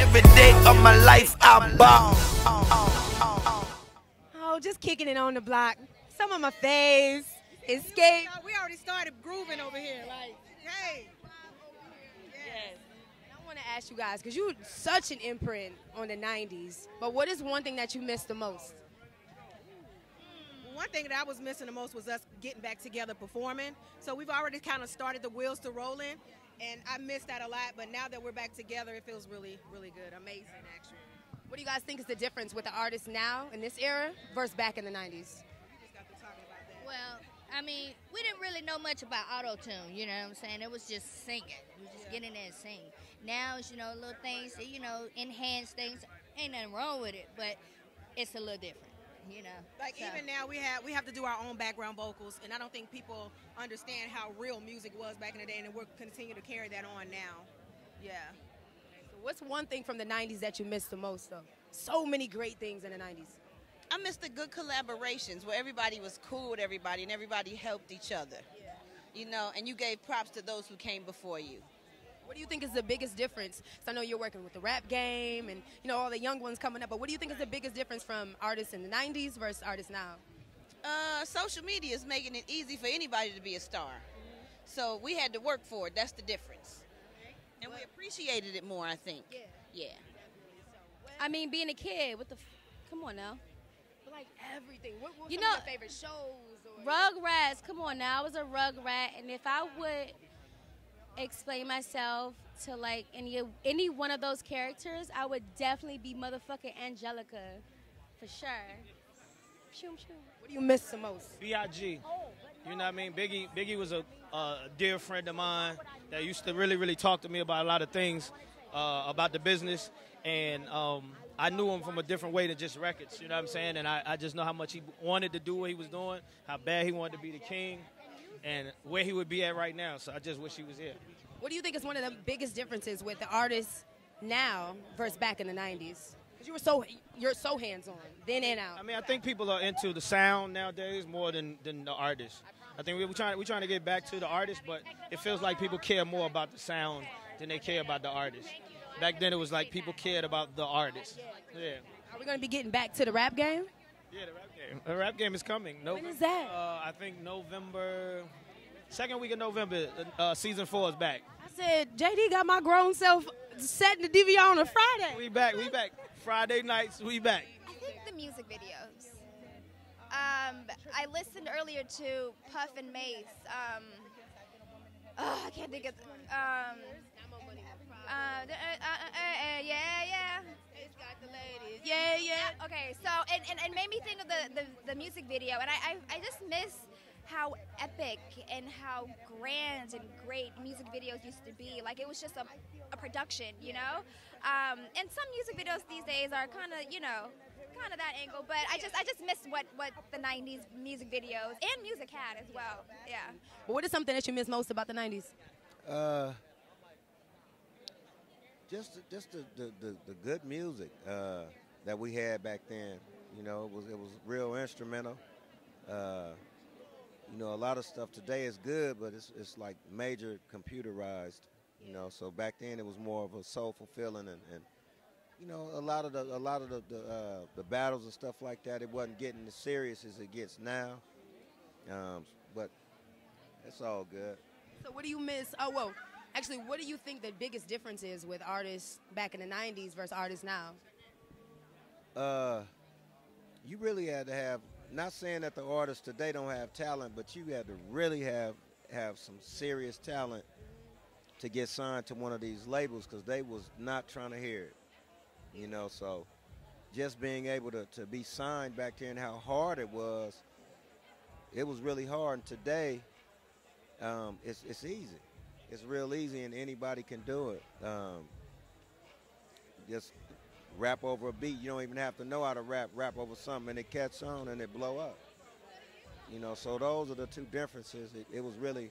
every day of my life I ball. Oh, just kicking it on the block. Some of my faves. Escape. We already started grooving over here. Like, hey. Yes. And I want to ask you guys, because you're such an imprint on the 90s, but what is one thing that you miss the most? One thing that I was missing the most was us getting back together performing. So we've already kind of started the wheels to rolling, and I missed that a lot. But now that we're back together, it feels really, really good. Amazing, actually. What do you guys think is the difference with the artists now in this era versus back in the 90s? Well, I mean, we didn't really know much about auto-tune, you know what I'm saying? It was just singing. We just get in there and sing. Now, it's, you know, little things, enhance things. Ain't nothing wrong with it, but it's a little different, you know. Like, so. Even now, we have to do our own background vocals, and I don't think people understand how real music was back in the day, and we're continuing to carry that on now. Yeah. So what's one thing from the 90s that you miss the most, though? So many great things in the 90s. I miss the good collaborations where everybody was cool with everybody and everybody helped each other, you know, and you gave props to those who came before you. What do you think is the biggest difference? So I know you're working with the rap game and, you know, all the young ones coming up, but what do you think is the biggest difference from artists in the 90s versus artists now? Social media is making it easy for anybody to be a star. So we had to work for it. That's the difference. And we appreciated it more, I think. Yeah. I mean, being a kid, come on now. Like everything. What were your favorite shows? Rugrats. Come on now. I was a Rugrat, and if I would explain myself to like any one of those characters, I would definitely be motherfucking Angelica, for sure. What do you miss the most? B.I.G. You know what I mean? Biggie was a dear friend of mine that used to really talk to me about a lot of things about the business, and I knew him from a different way than just records, you know what I'm saying? And I just know how much he wanted to do what he was doing, how bad he wanted to be the king, and where he would be at right now. So I just wish he was here. What do you think is one of the biggest differences with the artists now versus back in the 90s? Because you're so hands-on, then and out. I mean, I think people are into the sound nowadays more than the artists. I think we're trying to get back to the artists, but it feels like people care more about the sound than they care about the artists. Back then, it was like people cared about the artists. Yeah. Are we going to be getting back to the rap game? Yeah, the rap game. The rap game is coming. When is that? I think November, second week of November, season 4 is back. I said, JD got my grown self setting the DVR on a Friday. We back. Friday nights, we back. I think the music videos. I listened earlier to Puff and Mace. I can't think of yeah. It's got the ladies. Yeah. Okay, so and it made me think of the music video, and I just miss how epic and how grand and great music videos used to be. Like, it was just a production, you know? And some music videos these days are kind of that angle, but I just miss what the 90s music videos and music had as well. Yeah. Well, what is something that you miss most about the 90s? Just the good music that we had back then. You know, it was real instrumental. You know, a lot of stuff today is good, but it's like major computerized. You know, so back then it was more of a soulful feeling, and you know, a lot of the battles and stuff like that, it wasn't getting as serious as it gets now. But it's all good. So what do you miss? Oh, well, actually, what do you think the biggest difference is with artists back in the 90s versus artists now? You really had to have, not saying that the artists today don't have talent, but you had to really have some serious talent to get signed to one of these labels, because they was not trying to hear it. You know, so just being able to be signed back then, how hard it was really hard. And today, it's easy. It's real easy, and anybody can do it. Just rap over a beat. You don't even have to know how to rap over something, and it catch on and it blow up. You know, so those are the two differences. It was really,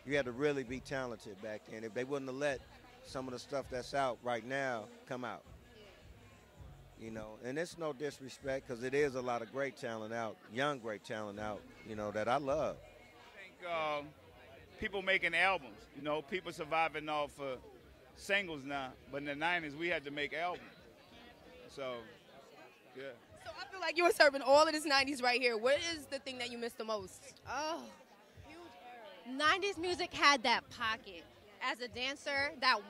you had to really be talented back then. If they wouldn't have let some of the stuff that's out right now come out. You know, and it's no disrespect, because it is a lot of great talent out, young great talent out, you know, that I love. I think people making albums, you know, people surviving off of singles now, but in the 90s we had to make albums. So, yeah. So I feel like you were serving all of this 90s right here. What is the thing that you miss the most? Oh, 90s music had that pocket. As a dancer, that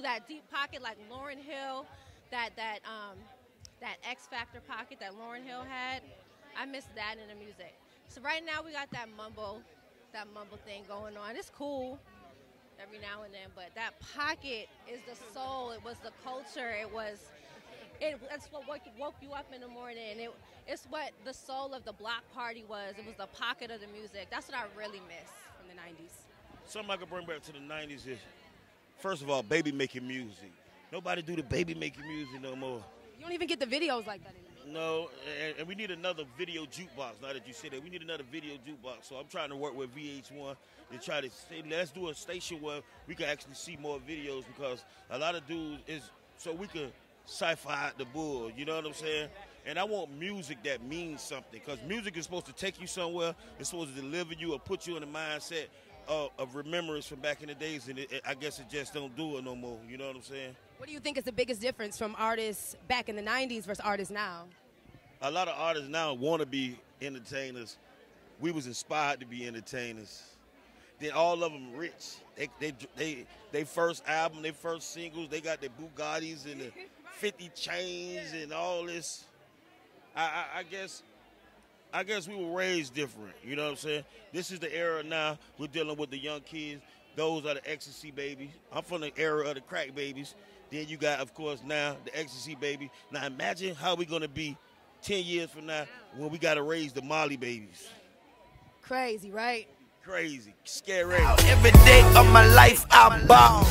that deep pocket like Lauryn Hill, that X Factor pocket that Lauryn Hill had. I miss that in the music. So right now we got that mumble thing going on. It's cool every now and then, but that pocket is the soul. It was the culture. That's what woke you up in the morning. It's what the soul of the block party was. It was the pocket of the music. That's what I really miss from the 90s. Something I could bring back to the 90s is, first of all, baby making music. Nobody do the baby making music no more. You don't even get the videos like that anymore. No, and we need another video jukebox. Now that you say that, we need another video jukebox. So I'm trying to work with VH1 to try to say, let's do a station where we can actually see more videos, because a lot of dudes is so we can sci-fi the bull, you know what I'm saying? And I want music that means something, because music is supposed to take you somewhere. It's supposed to deliver you or put you in a mindset of remembrance from back in the days, and I guess it just don't do it no more, you know what I'm saying? What do you think is the biggest difference from artists back in the 90s versus artists now? A lot of artists now want to be entertainers. We was inspired to be entertainers. Then all of them rich. They first album, they first singles, they got their Bugattis and the 50 chains and all this. I guess we were raised different, you know what I'm saying? This is the era now. We're dealing with the young kids. Those are the ecstasy babies. I'm from the era of the crack babies. Then you got, of course, now the ecstasy baby. Now imagine how we're going to be 10 years from now when we got to raise the Molly babies. Crazy, right? Crazy. Scary. Every day of my life I ball.